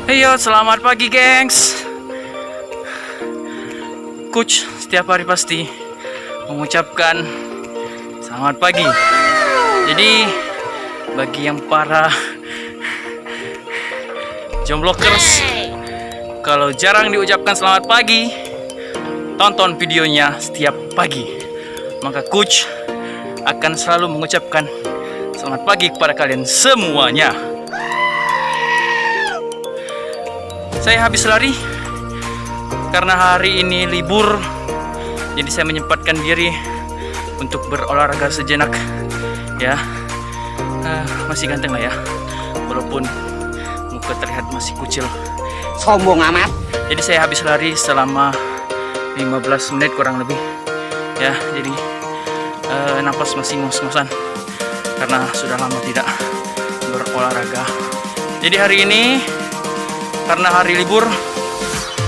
Heyo, selamat pagi gengs. Coach setiap hari pasti mengucapkan selamat pagi. Jadi bagi yang para jomblokers, kalau jarang diucapkan selamat pagi, tonton videonya setiap pagi. Maka coach akan selalu mengucapkan selamat pagi kepada kalian semuanya. Saya habis lari karena hari ini libur, jadi saya menyempatkan diri untuk berolahraga sejenak. Ya, masih ganteng lah ya, walaupun muka terlihat masih kucil. Sombong amat. Jadi saya habis lari selama 15 menit kurang lebih. Ya, jadi napas masih ngos-ngosan karena sudah lama tidak berolahraga. Jadi hari ini karena hari libur,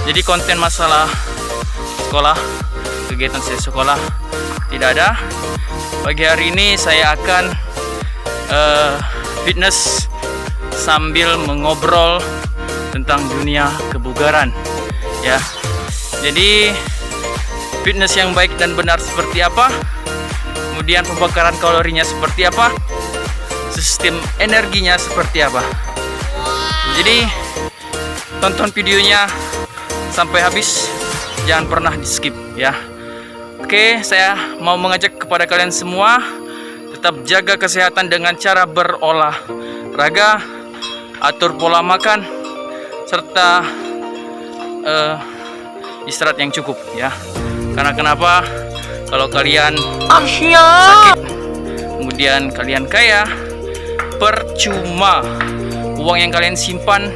jadi konten masalah sekolah, kegiatan saya sekolah tidak ada. Pagi hari ini saya akan fitness sambil mengobrol tentang dunia kebugaran. Ya, jadi fitness yang baik dan benar seperti apa, kemudian pembakaran kalorinya seperti apa, sistem energinya seperti apa. Jadi tonton videonya sampai habis, jangan pernah di skip ya. Oke, saya mau mengajak kepada kalian semua tetap jaga kesehatan dengan cara berolahraga, atur pola makan, serta istirahat yang cukup ya. Karena kenapa? Kalau kalian sakit, kemudian kalian kaya, percuma uang yang kalian simpan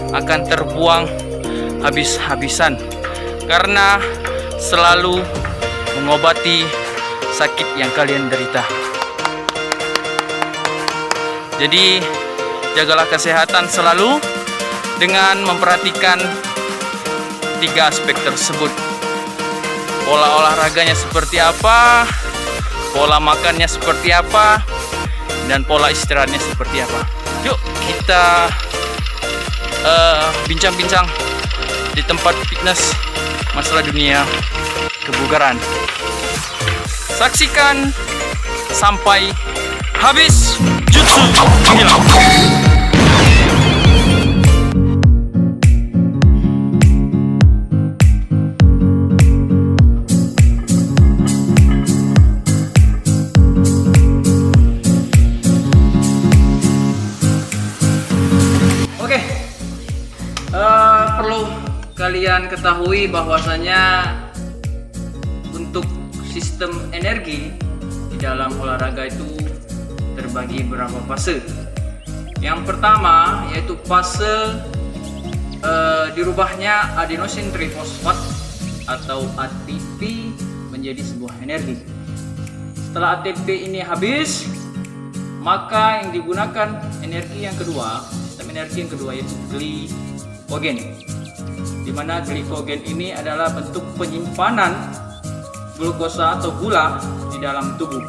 akan terbuang habis-habisan karena selalu mengobati sakit yang kalian derita. Jadi jagalah kesehatan selalu dengan memperhatikan 3 aspek tersebut. Pola olahraganya seperti apa, pola makannya seperti apa, dan pola istirahatnya seperti apa. Yuk kita bincang-bincang di tempat fitness masalah dunia kebugaran. Saksikan sampai habis jutsu hilang. Perlu kalian ketahui bahwasanya untuk sistem energi di dalam olahraga itu terbagi beberapa fase. Yang pertama yaitu fase dirubahnya adenosin trifosfat atau ATP menjadi sebuah energi. Setelah ATP ini habis, maka yang digunakan energi yang kedua, sistem energi yang kedua yaitu glikogen, di mana glikogen ini adalah bentuk penyimpanan glukosa atau gula di dalam tubuh.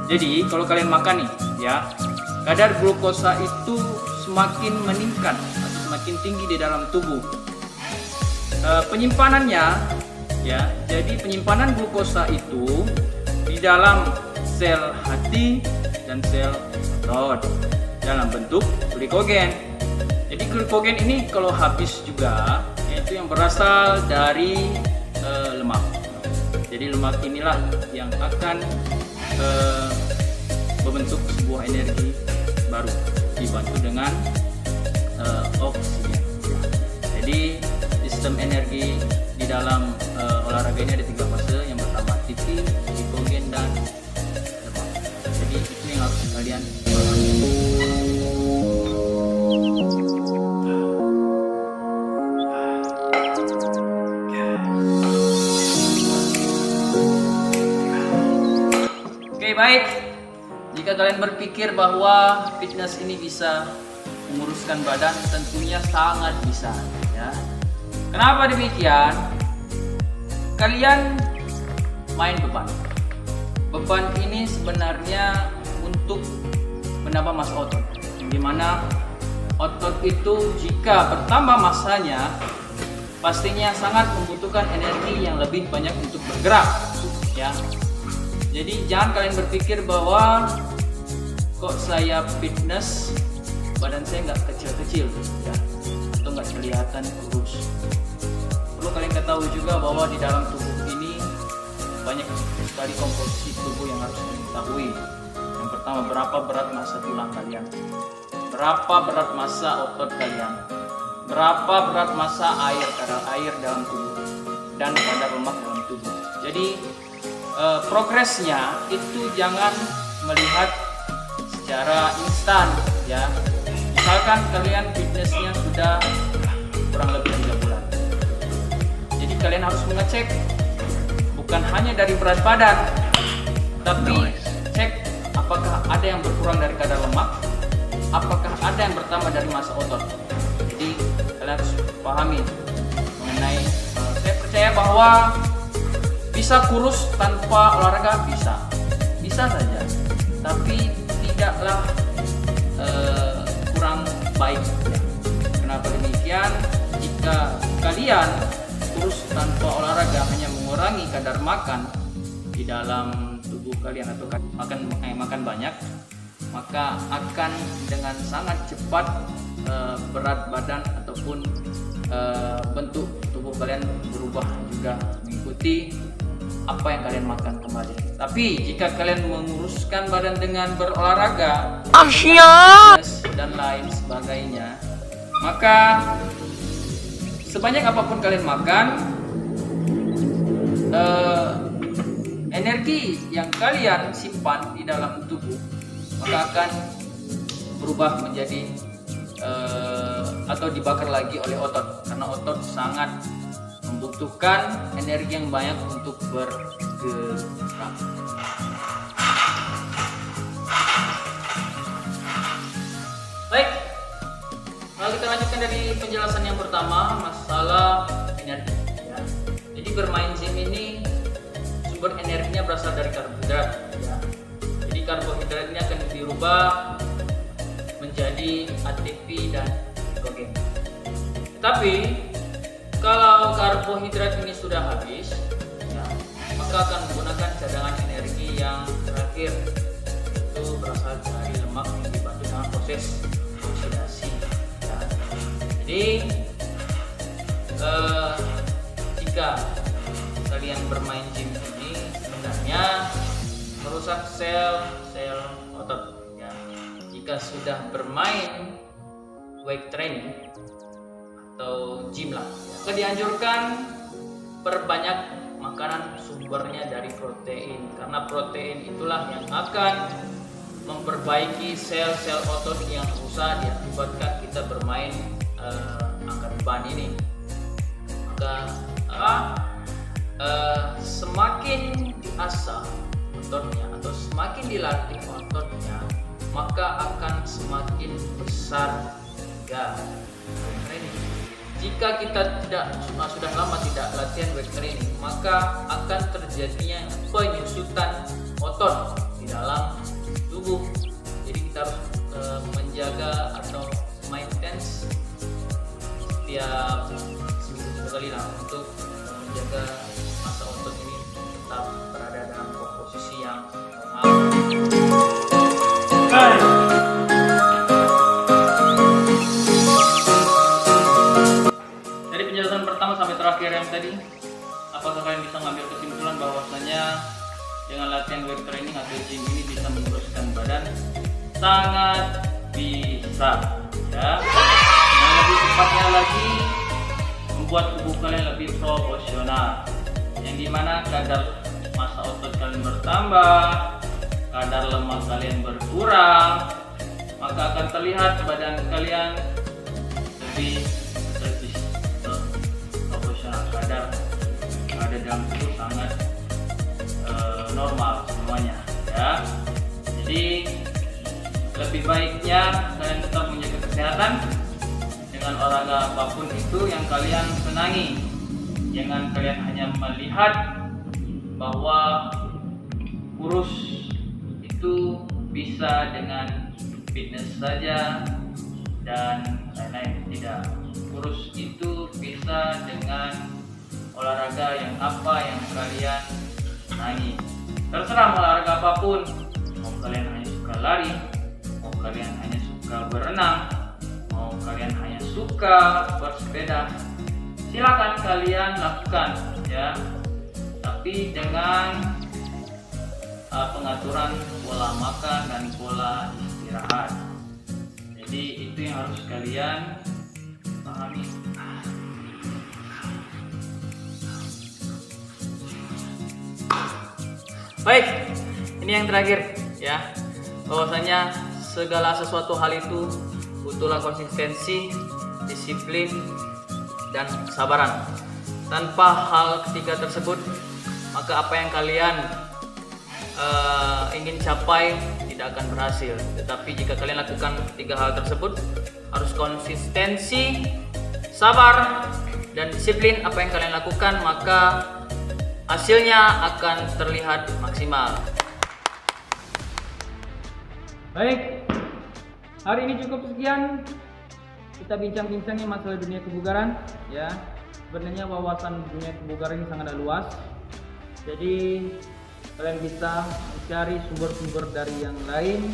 Jadi kalau kalian makan nih ya, kadar glukosa itu semakin meningkat atau semakin tinggi di dalam tubuh. Penyimpanannya ya, jadi penyimpanan glukosa itu di dalam sel hati dan sel otot dalam bentuk glikogen. Jadi glikogen ini kalau habis juga, yaitu yang berasal dari lemak. Jadi lemak inilah yang akan membentuk sebuah energi baru dibantu dengan oksigen. Jadi sistem energi di dalam olahraga ini ada 3 fase. Yang pertama ATP, glikogen, dan lemak. Jadi itu yang harus kalian pahami. Baik, jika kalian berpikir bahwa fitness ini bisa menguruskan badan, tentunya sangat bisa ya. Kenapa demikian? Kalian main beban. Beban ini sebenarnya untuk menambah massa otot, dimana otot itu jika bertambah masanya pastinya sangat membutuhkan energi yang lebih banyak untuk bergerak, ya. Jadi jangan kalian berpikir bahwa kok saya fitness badan saya nggak kecil-kecil, ya, atau nggak kelihatan kurus. Perlu kalian ketahui juga bahwa di dalam tubuh ini banyak sekali komposisi tubuh yang harus kalian ketahui. Yang pertama, berapa berat massa tulang kalian, berapa berat massa otot kalian, berapa berat massa kadar air dalam tubuh, dan kadar lemak dalam tubuh. Jadi progresnya itu jangan melihat secara instan, ya. Misalkan kalian fitnessnya sudah kurang lebih 3 bulan, jadi kalian harus mengecek bukan hanya dari berat badan, tapi cek apakah ada yang berkurang dari kadar lemak, apakah ada yang bertambah dari massa otot. Jadi kalian harus pahami mengenai saya percaya bahwa bisa kurus tanpa olahraga, bisa saja, tapi tidaklah kurang baik. Kenapa demikian? Jika kalian kurus tanpa olahraga hanya mengurangi kadar makan di dalam tubuh kalian atau makan banyak, maka akan dengan sangat cepat berat badan ataupun bentuk tubuh kalian berubah juga mengikuti apa yang kalian makan kembali. Tapi jika kalian menguruskan badan dengan berolahraga, dan lain sebagainya, maka sebanyak apapun kalian makan, energi yang kalian simpan di dalam tubuh maka akan berubah menjadi atau dibakar lagi oleh otot, karena otot sangat membutuhkan energi yang banyak untuk bergerak. Baik, lalu kita lanjutkan dari penjelasan yang pertama, masalah energi, ya. Jadi bermain gym ini sumber energinya berasal dari karbohidrat, ya. Jadi karbohidrat ini akan dirubah menjadi ATP dan glikogen. Tetapi kalau karbohidrat ini sudah habis, ya, maka akan menggunakan cadangan energi yang terakhir, itu berasal dari lemak yang dibantu dengan proses oksidasi, ya. Jadi jika kalian bermain gym ini sebenarnya merusak sel otot, ya. Jika sudah bermain weight training atau gym lah, ya, dianjurkan perbanyak makanan sumbernya dari protein, karena protein itulah yang akan memperbaiki sel-sel otot yang rusak diakibatkan kita bermain angkat beban ini. Maka semakin diasah ototnya atau semakin dilatih ototnya, maka akan semakin besar juga weight training. Jika kita sudah lama tidak latihan weight training, maka akan terjadinya penyusutan otot di dalam tubuh. Jadi kita harus menjaga atau maintenance setiap seminggu sekali lah untuk menjaga massa otot ini tetap berada dalam komposisi yang normal. Dari penjelasan pertama sampai terakhir yang tadi, apakah kalian bisa mengambil kesimpulan bahwasanya dengan latihan weight training atau gym ini bisa menguruskan badan? Sangat bisa, ya. Yang lebih tepatnya lagi, membuat tubuh kalian lebih proporsional, yang dimana kadar massa otot kalian bertambah, kadar lemak kalian berkurang, maka akan terlihat badan kalian lebih proporsional. Kadar yang ada dalam tubuh sangat normal semuanya, ya. Jadi lebih baiknya kalian tetap menjaga kesehatan dengan olahraga apapun itu yang kalian senangi. Jangan kalian hanya melihat bahwa kurus itu bisa dengan fitness saja dan lain-lain. Tidak, kurus itu bisa dengan olahraga yang apa yang kalian senangi. Terserah olahraga apapun, mau kalian hanya suka lari, mau kalian hanya suka berenang, mau kalian hanya suka bersepeda, silakan kalian lakukan ya, tapi dengan pengaturan pola makan dan pola istirahat. Jadi itu yang harus kalian pahami. Baik, ini yang terakhir ya, bahwasanya segala sesuatu hal itu butuhlah konsistensi, disiplin, dan kesabaran. Tanpa hal ketiga tersebut, maka apa yang kalian ingin capai tidak akan berhasil. Tetapi jika kalian lakukan tiga hal tersebut, harus konsistensi, sabar, dan disiplin apa yang kalian lakukan, maka hasilnya akan terlihat maksimal. Baik, hari ini cukup sekian kita bincang-bincangnya masalah dunia kebugaran ya. Sebenarnya wawasan dunia kebugaran ini sangat luas, jadi kalian bisa mencari sumber-sumber dari yang lain,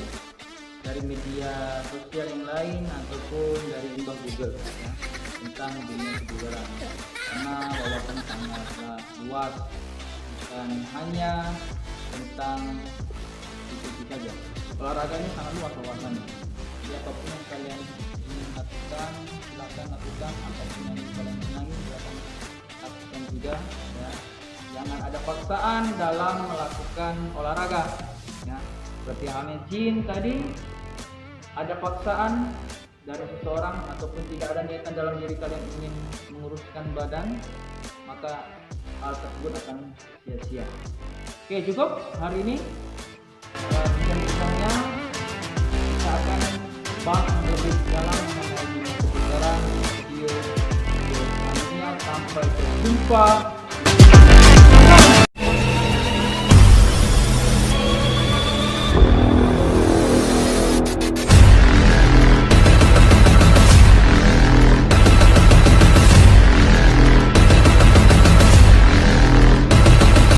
dari media sosial yang lain, ataupun dari limbah Google ya, tentang dunia kebugaran, karena wawasan sangatlah luas, bukan hanya tentang itu saja. Olahraga ini sangat luas wawasannya, jadi apapun yang kalian ingin lakukan, silakan lakukan. Apapun yang kalian senangi, silakan lakukan juga ya. Jangan ada paksaan dalam melakukan olahraga ya. Seperti halnya gym tadi, ada paksaan dari seseorang ataupun tidak ada niatan dalam diri kalian ingin menguruskan badan, maka hal tersebut akan sia-sia. Oke, cukup hari ini bincang-bincangnya. Kita akan bahas lebih dalam mengenai dunia kebugaran di video selanjutnya. Sampai jumpa.